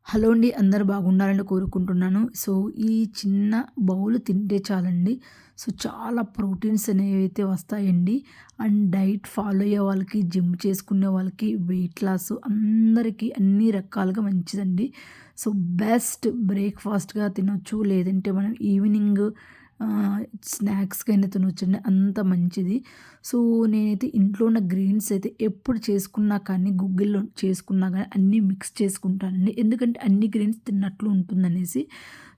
Hello అండి, అందరూ బాగుండాలని కోరుకుంటున్నాను. సో, ఈ చిన్న బౌల్ తింటే చాలండి. సో, చాలా ప్రోటీన్స్ అనేవైతే వస్తాయండి. అండ్ డైట్ ఫాలో అయ్యే వాళ్ళకి, జిమ్ చేసుకునే వాళ్ళకి, వెయిట్ లాస్ అందరికీ అన్ని రకాలుగా మంచిదండి. సో, బెస్ట్ బ్రేక్‌ఫాస్ట్‌గా తినొచ్చు. లేదంటే మనం ఈవినింగ్ స్నాక్స్‌కైనా తినొచ్చండి. అంత మంచిది. సో, నేనైతే ఇంట్లో ఉన్న గ్రీన్స్ అయితే ఎప్పుడు చేసుకున్నా కానీ, గుగ్గిల్లో చేసుకున్నా గానీ అన్నీ మిక్స్ చేసుకుంటానండి. ఎందుకంటే అన్ని గ్రీన్స్ తిన్నట్లు ఉంటుందనేసి.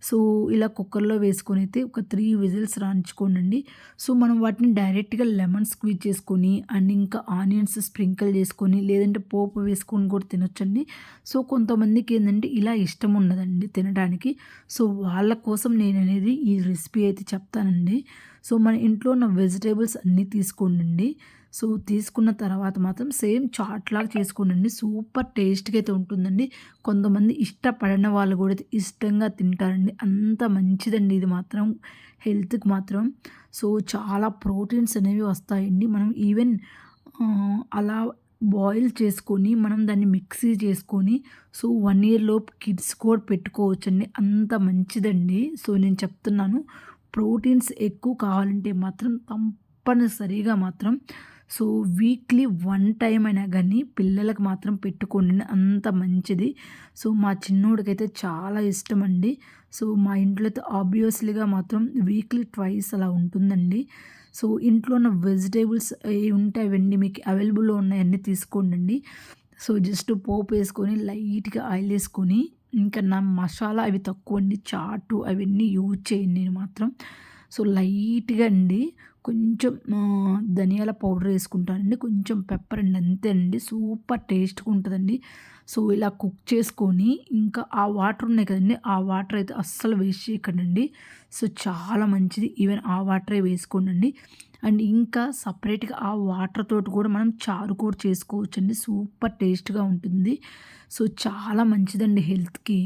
సో, ఇలా కుక్కర్‌లో వేసుకొనైతే ఒక 3 విజిల్స్ రానిచ్చుకోనండి. సో, మనం వాటిని డైరెక్ట్‌గా లెమన్ స్క్వీజ్ చేసుకొని అండ్ ఇంకా ఆనియన్స్ స్ప్రింకిల్ చేసుకొని, లేదంటే పోపు వేసుకొని కూడా తినొచ్చండి. సో, కొంతమందికేందంటే ఇలా ఇష్టం ఉండదండి తినడానికి. సో, వాళ్ళ కోసం నేననేది ఈ రెసిపీ అయితే చెప్తానండి. సో, మన ఇంట్లో ఉన్న వెజిటబుల్స్ అన్నీ తీసుకోండండి. సో, తీసుకున్న తర్వాత మాత్రం సేమ్ చాట్‌లాగా చేసుకోండండి. సూపర్ టేస్ట్‌గా అయితే ఉంటుందండి. కొంతమంది ఇష్టపడని వాళ్ళు కూడా ఇష్టంగా తింటారండి. అంత మంచిదండి ఇది మాత్రం హెల్త్‌కి మాత్రం. సో, చాలా ప్రోటీన్స్ అనేవి వస్తాయండి. మనం ఈవెన్ అలా బాయిల్ చేసుకొని మనం దాన్ని మిక్సీ చేసుకొని సో 1 ఇయర్ లోపు కిడ్స్ కూడా పెట్టుకోవచ్చండి. అంత మంచిదండి. సో, నేను చెప్తున్నాను. ప్రోటీన్స్ ఎక్కువ కావాలంటే మాత్రం తప్పనిసరిగా మాత్రం సో వీక్లీ 1 టైమ్ అయినా గానీ పిల్లలకి మాత్రం పెట్టుకోండి. అంత మంచిది. సో, మా చిన్నోడికైతే చాలా ఇష్టమండి. సో, మా ఇంట్లో అయితే ఆబ్వియస్లీగా మాత్రం వీక్లీ ట్వైస్ అలా ఉంటుందండి. సో, ఇంట్లో ఉన్న వెజిటబుల్స్ ఏవి ఉంటే అవన్నీ మీకు అవైలబుల్‌లో ఉన్నాయన్నీ తీసుకోండండి. సో, జస్ట్ పోపేసుకొని లైట్‌గా ఆయిలేసుకొని ఇంకా నా మసాలా అవి తక్కువండి. చాటు అవన్నీ యూజ్ చేయను నేను మాత్రం. సో, లైట్‌గా అండి కొంచెం ధనియాల పౌడర్ ఏసుకుంటానండి. కొంచెం పెప్పర్ అండి అంతే అండి. సూపర్ టేస్ట్‌గా ఉంటదండి. సో, ఇలా కుక్ చేసుకొని ఇంకా ఆ వాటర్ ఉన్నాయి కదండీ! ఆ వాటర్ అయితే అస్సలు వేస్ట్ చేయకండండి. సో, చాలా మంచిది. ఈవెన్ ఆ వాటరే వేసుకోండండి. అండ్ ఇంకా సెపరేట్‌గా ఆ వాటర్ తోటి కూడా మనం చారు కూడా చేసుకోవచ్చండి. సూపర్ టేస్ట్‌గా ఉంటుంది. సో, చాలా మంచిదండి హెల్త్‌కి.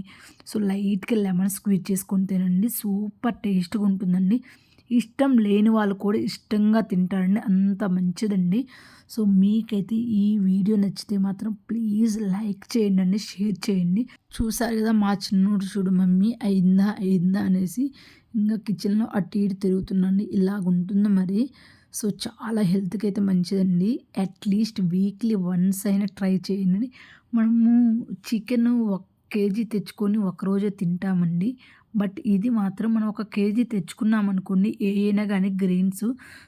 సో, లైట్‌గా లెమన్ స్క్వీజ్ చేసుకొని తినండి. సూపర్ టేస్ట్‌గా ఉంటుందండి. ఇష్టం లేని వాళ్ళు కూడా ఇష్టంగా తింటారండి. అంత మంచిదండి. సో, మీకైతే ఈ వీడియో నచ్చితే మాత్రం ప్లీజ్ లైక్ చేయండండి, షేర్ చేయండి. చూసారు కదా మా చిన్నోడు చూడు మమ్మీ అయిందా? అయిందా? అనేసి ఇంగా కిచెన్‌లో అటు ఇటు తిరుగుతున్నాడండి. ఇలాగుంటుంది మరి. సో, చాలా హెల్త్‌కి అయితే మంచిదండి. అట్‌లీస్ట్ వీక్లీ వన్స్ అయినా ట్రై చేయండి. మనము చికెను 1 కేజీ తెచ్చుకొని ఒకరోజే తింటామండి. బట్ ఇది మాత్రం మనం ఒక కేజీ తెచ్చుకున్నామనుకోండి అయినా గానీ గ్రెయిన్స్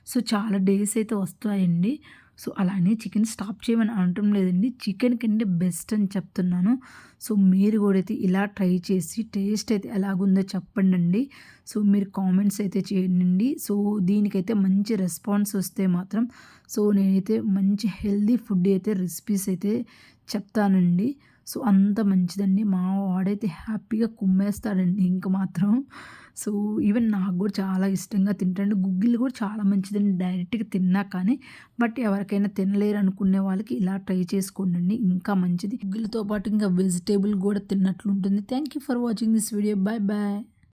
సో, చాలా డేస్ అయితే వస్తాయండి. సో, అలా అని చికెన్ స్టాప్ చేయమని అనటం లేదండి. చికెన్ కంటే బెస్ట్ అని చెప్తున్నాను. సో, మీరు కూడా అయితే ఇలా ట్రై చేసి టేస్ట్ అయితే ఎలాగుందో చెప్పండండి. సో, మీరు కామెంట్స్ అయితే చేయండి. సో, దీనికైతే మంచి రెస్పాన్స్ వస్తే మాత్రం సో, నేనైతే మంచి హెల్తీ ఫుడ్ అయితే రెసిపీస్ అయితే చెప్తానండి. సో, అంత మంచిదండి. మా వాడైతే హ్యాపీగా కుమ్మేస్తాడండి ఇంక మాత్రం. సో, ఈవెన్ నాకు గూడా చాలా ఇష్టంగా తింటాడు. గుగ్గిళ్ళు గూడా చాలా మంచిదండి డైరెక్ట్‌గా తిన్నా కానీ. బట్ ఎవరికైనా తినలేరు అనుకునే వాళ్ళకి ఇలా ట్రై చేసుకోండండి. ఇంకా మంచిది. గుగ్గిళ్ళతో పాటు ఇంకా వెజిటబుల్ గూడా తిన్నట్లుంటుంది. Thank you for watching this video. Bye bye.